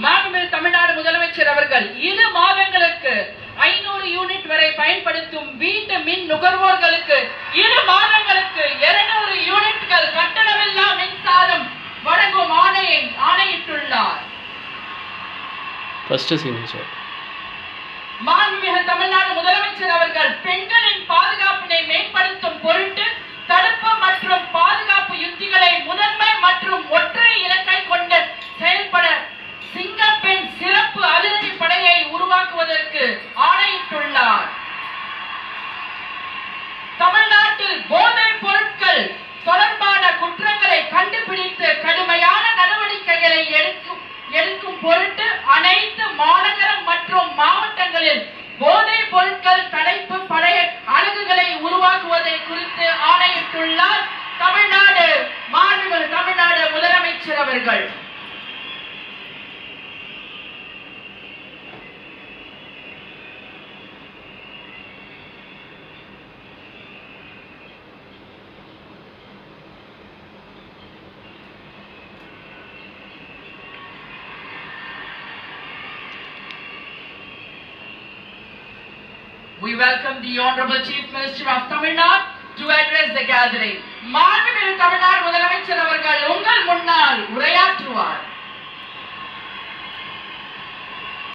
மாண்புமிகு தமிழ்நாடு முதலமைச்சர் அவர்கள் 2 மாதங்களுக்கு 500 யூனிட் வரை பயன்படுத்தும் வீட்டு மின் நுகர்வோர்களுக்கு 2 மாதங்களுக்கு 200 யூனிட்கள் கட்டணமில்லா மின்சாரம் வழங்கும் ஆணையிட்டுள்ளார். மாண்புமிகு தமிழ்நாடு முதலமைச்சர் அவர்கள் பெண்களின் பாதுகாப்பினை மேம்படுத்தும் பொருட்டு தடுப்பு மற்றும் பாதுகாப்பு யுக்திகளை முதன்மை மற்றும் ஒற்றை இலக்கை கொண்டு செயல்பட சிங்கப்பெண் சிறப்பு அதிரடி படையை உருவாக்குவதற்கு ஆணையிட்டுள்ளார். தமிழ்நாட்டில் போதைப் பொருட்கள் தொடர்பான குற்றங்களை கண்டுபிடித்து கடுமையான நடவடிக்கைகளை எடுக்கும் பொருட்டு அனைத்து மாநகரம் மற்றும் மாவட்டங்களில் போதைப் பொருட்கள் தடுப்பு படை அலகுகளை உருவாக்குவதை குறித்து ஆணையிட்டுள்ளார் தமிழ்நாடு முதலமைச்சர் அவர்கள். We welcome the Honorable Chief Minister of Tamil Nadu to address the gathering. மாண்புமிகு தமிழ்நாடு முதலமைச்சர் அவர்கள் உங்கள் முன்னால் உரையாற்றுவார்.